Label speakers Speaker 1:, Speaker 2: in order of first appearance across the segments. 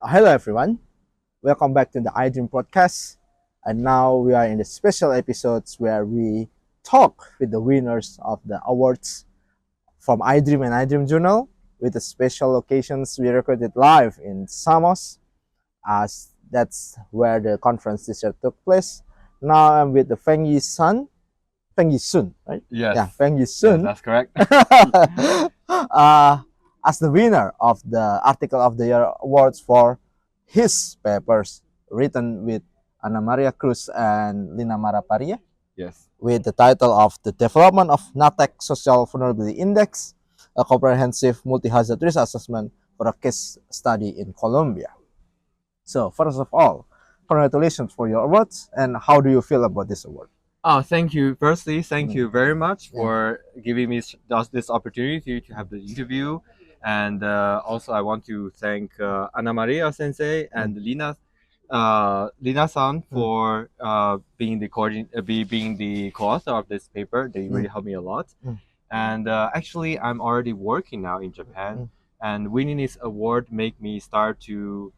Speaker 1: Hello, everyone. Welcome back to the IDRiM podcast. And now we are in the special episodes where we talk with the winners of the awards from IDRiM and IDRiM Journal with the special locations we recorded live in Samos, as that's where the conference this year took place. Now I'm with the Fengyi Sun, right?
Speaker 2: Yes.
Speaker 1: Yeah, Fengyi
Speaker 2: Yes,
Speaker 1: Sun.
Speaker 2: that's correct.
Speaker 1: As the winner of the Article of the Year awards for his papers written with Ana Maria Cruz and Lina Maraparia
Speaker 2: Yes.
Speaker 1: with the title of The Development of Natech Social Vulnerability Index, a comprehensive multi-hazard risk assessment for a case study in Colombia. So first of all, congratulations for your awards, and how do you feel about this award?
Speaker 2: Oh, thank you. Firstly, thank
Speaker 1: Mm.
Speaker 2: you very much
Speaker 1: Yeah.
Speaker 2: for giving me this opportunity to have the interview. And also, I want to thank Ana Maria Sensei and Lina-san for being the being the co-author of this paper. They really helped me a lot.
Speaker 1: Mm.
Speaker 2: And actually, I'm already working now in Japan, and winning this award make me start to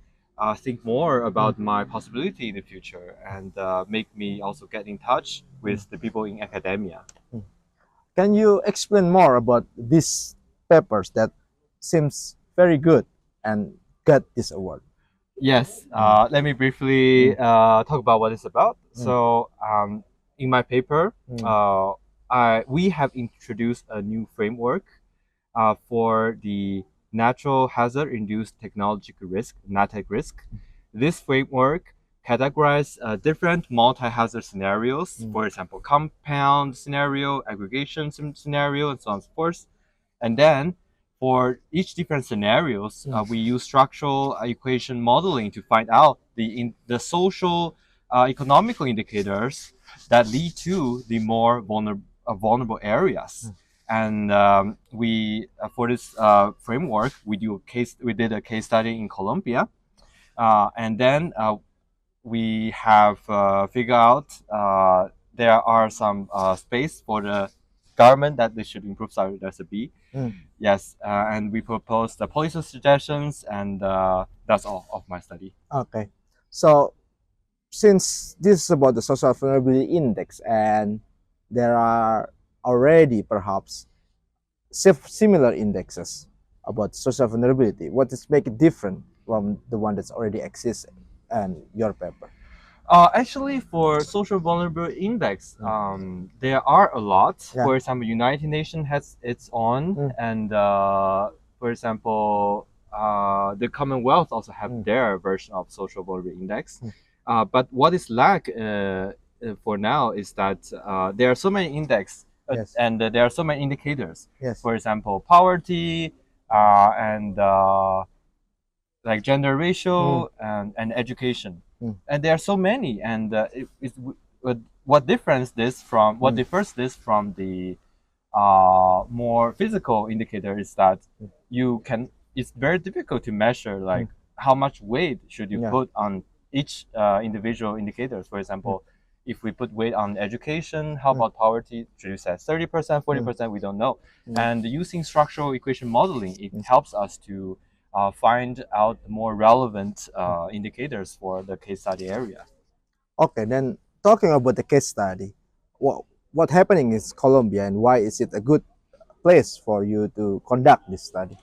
Speaker 2: think more about my possibility in the future, and make me also get in touch with the people in academia.
Speaker 1: Can you explain more about these papers that seems very good and got this award?
Speaker 2: Yes, let me briefly talk about what it's about. So, in my paper, we have introduced a new framework for the natural hazard-induced technological risk, Natech risk. This framework categorizes different multi-hazard scenarios, for example, compound scenario, aggregation scenario, and so on and so forth. And then for each different scenarios, we use structural equation modeling to find out the social economical indicators that lead to the more vulnerable areas. And we for this framework, we did a case study in Colombia, and then we have figured out there are some space for the government that they should improve. Sorry, there's a B. Yes, and we proposed the policy suggestions, and that's all of my study.
Speaker 1: Okay, so since this is about the social vulnerability index and there are already perhaps similar indexes about social vulnerability, what is make it different from the one that's already exists and your paper?
Speaker 2: Actually, for social vulnerability index, there are a lot.
Speaker 1: Yeah.
Speaker 2: For example, United Nations has its own, and for example, the Commonwealth also have their version of social vulnerability index. But what is lack for now is that there are so many index,
Speaker 1: Yes.
Speaker 2: and there are so many indicators.
Speaker 1: Yes.
Speaker 2: For example, poverty, and like gender ratio, and education. And there are so many, and what differs this from the more physical indicator is that it's very difficult to measure like how much weight should you put on each individual indicators. For example, if we put weight on education, how about poverty? Should you say 30%, 40%? We don't know. And using structural equation modeling, it helps us to find out more relevant indicators for the case study area.
Speaker 1: Okay, then talking about the case study, what happening in Colombia and why is it a good place for you to conduct this study?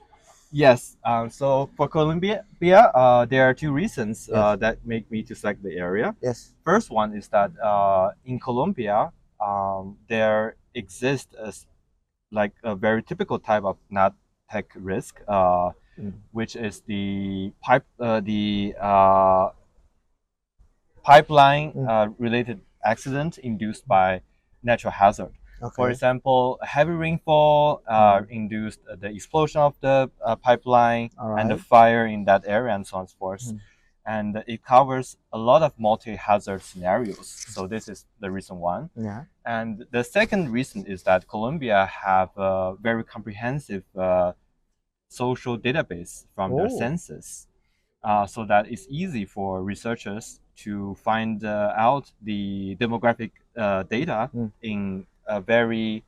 Speaker 2: Yes, so for Colombia, there are two reasons
Speaker 1: Yes.
Speaker 2: that make me to select the area.
Speaker 1: Yes.
Speaker 2: First one is that in Colombia, there exists like a very typical type of Natech risk, which is the pipeline related accident induced by natural hazard.
Speaker 1: Okay.
Speaker 2: For example, heavy rainfall induced the explosion of the pipeline and the fire in that area, and so on and so forth. And it covers a lot of multi-hazard scenarios. So this is the reason one.
Speaker 1: Yeah.
Speaker 2: And the second reason is that Colombia have a very comprehensive social database from their census, so that it's easy for researchers to find out the demographic data in a very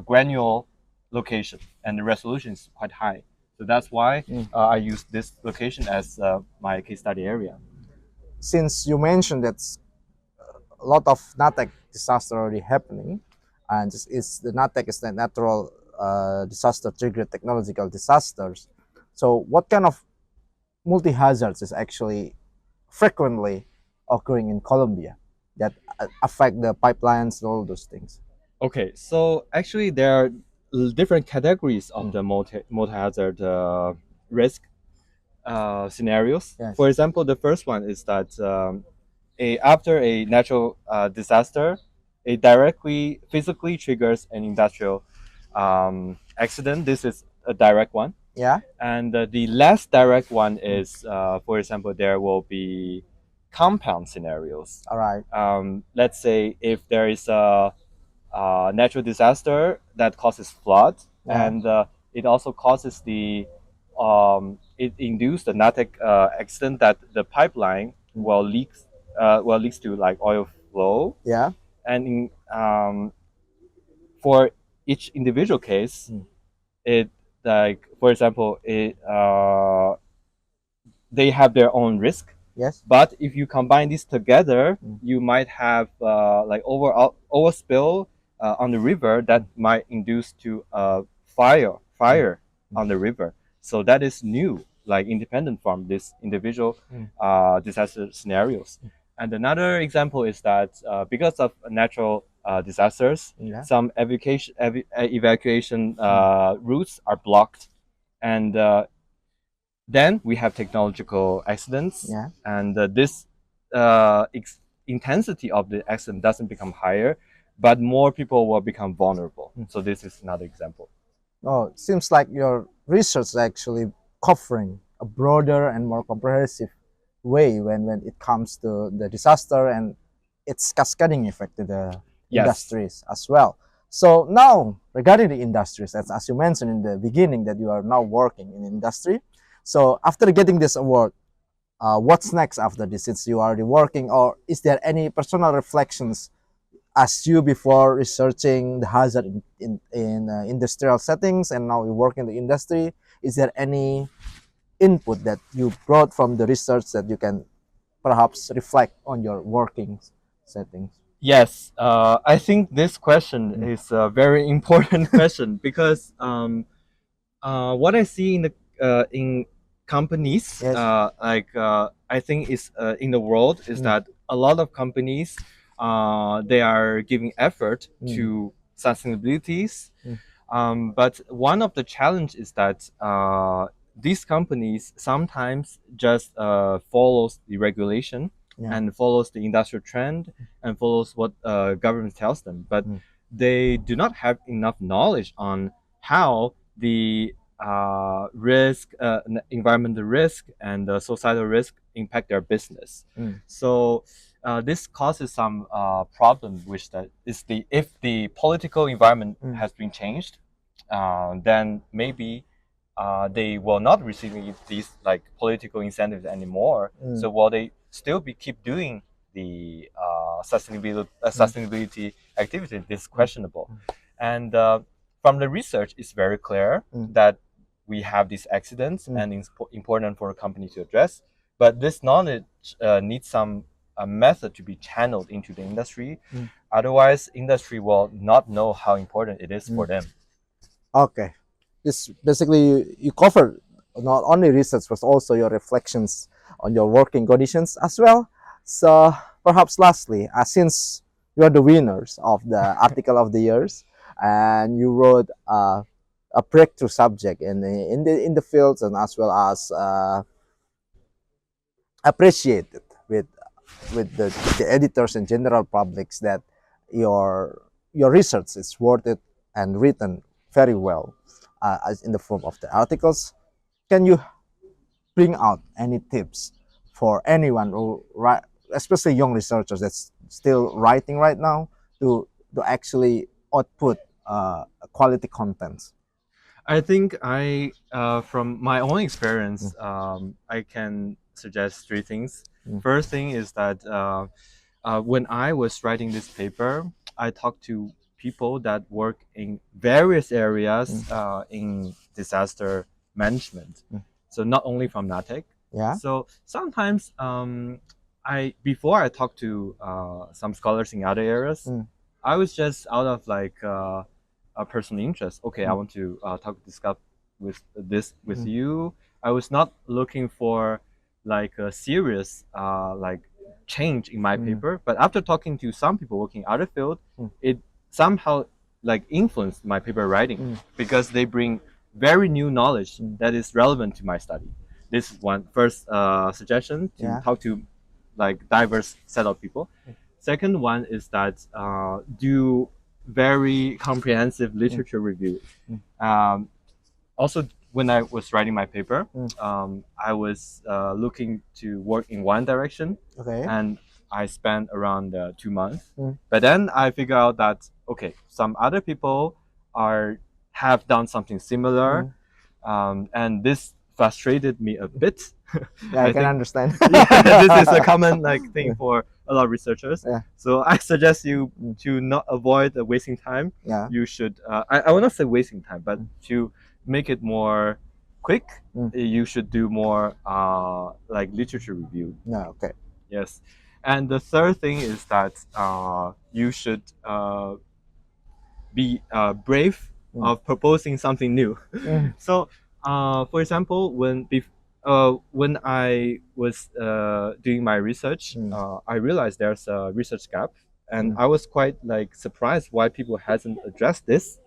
Speaker 2: granular location, and the resolution is quite high. So that's why I use this location as my case study area.
Speaker 1: Since you mentioned that a lot of Natech disaster already happening, and the Natech is the natural disaster triggered technological disasters. So what kind of multi hazards is actually frequently occurring in Colombia that affect the pipelines and all those things?
Speaker 2: Okay, so actually there are different categories of the multi-hazard risk scenarios.
Speaker 1: Yes.
Speaker 2: For example, the first one is that after a natural disaster, it directly physically triggers an industrial accident. This is a direct one.
Speaker 1: Yeah.
Speaker 2: And the less direct one is, for example, there will be compound scenarios.
Speaker 1: All right.
Speaker 2: Let's say if there is a natural disaster that causes flood, and it also causes it induced the Natech accident that the pipeline leaks to like oil flow.
Speaker 1: Yeah.
Speaker 2: And for each individual case, it like for example they have their own risk.
Speaker 1: Yes.
Speaker 2: But if you combine these together, you might have like overspill on the river that might induce to fire on the river. So that is new, like independent from this individual disaster scenarios. And another example is that because of natural disasters, some evacuation routes are blocked, and then we have technological accidents, and this intensity of the accident doesn't become higher, but more people will become vulnerable. So this is another example.
Speaker 1: Oh, it seems like your research is actually covering a broader and more comprehensive way when it comes to the disaster and its cascading effect to the industries as well. So now, regarding the industries, as you mentioned in the beginning that you are now working in industry. So after getting this award, what's next after this? Since you are already working, or is there any personal reflections as you before researching the hazard in industrial settings and now you work in the industry? Is there any input that you brought from the research that you can perhaps reflect on your working settings?
Speaker 2: Yes, I think this question is a very important question because what I see in companies, I think is in the world is that a lot of companies they are giving effort to sustainabilities, but one of the challenge is that these companies sometimes just follows the regulation and follows the industrial trend and follows what government tells them, but they do not have enough knowledge on how the risk, environmental risk, and societal risk impact their business. So this causes some problem, which that is if the political environment has been changed, then maybe they will not receive these like political incentives anymore. So will they still keep doing the sustainability activity? This is questionable. And from the research, it's very clear that we have these accidents and it's important for a company to address. But this knowledge needs some method to be channeled into the industry. Otherwise, industry will not know how important it is for them.
Speaker 1: Okay. This basically you covered not only research but also your reflections on your working conditions as well. So perhaps lastly, since you are the winners of the article of the years and you wrote a breakthrough subject in the fields and as well as appreciated with the editors and general publics that your research is worth it and written very well as in the form of the articles. Can you bring out any tips for anyone who write, especially young researchers that's still writing right now, to actually output quality contents?
Speaker 2: I think from my own experience, I can suggest three things. First thing is that when I was writing this paper, I talked to people that work in various areas in disaster management. So not only from Natech.
Speaker 1: Yeah.
Speaker 2: So sometimes before I talk to some scholars in other areas, I was just out of like a personal interest. Okay, I want to discuss with you. I was not looking for like a serious like change in my paper, but after talking to some people working in other field, it somehow like influenced my paper writing because they bring very new knowledge that is relevant to my study. This is one first suggestion to talk to like diverse set of people. Second one is that do very comprehensive literature review. Also, when I was writing my paper, I was looking to work in one direction, and I spent around 2 months. But then I figured out that okay, some other people have done something similar, and this frustrated me a bit.
Speaker 1: Yeah, I can understand.
Speaker 2: Yeah, this is a common like thing for a lot of researchers. Yeah. So I suggest you to not avoid wasting time.
Speaker 1: Yeah.
Speaker 2: You should. I will not say wasting time, but to make it more quick, you should do more like literature review.
Speaker 1: Yeah. Okay.
Speaker 2: Yes. And the third thing is that you should be brave of proposing something new. So, for example, when I was doing my research, I realized there's a research gap, and I was quite like surprised why people hasn't addressed this.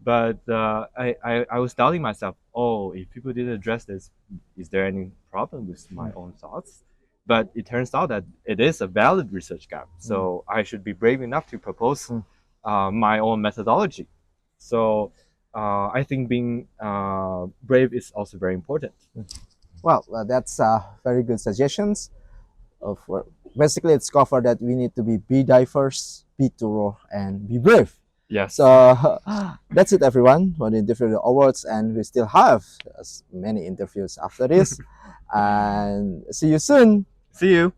Speaker 2: But I was doubting myself. Oh, if people didn't address this, is there any problem with my own thoughts? But it turns out that it is a valid research gap. So I should be brave enough to propose my own methodology. So I think being brave is also very important.
Speaker 1: Well, that's very good suggestions. Basically, it's covered that we need to be diverse, be thorough, and be brave.
Speaker 2: Yes.
Speaker 1: So that's it, everyone, for the interview awards, and we still have many interviews after this. And see you soon.
Speaker 2: See you.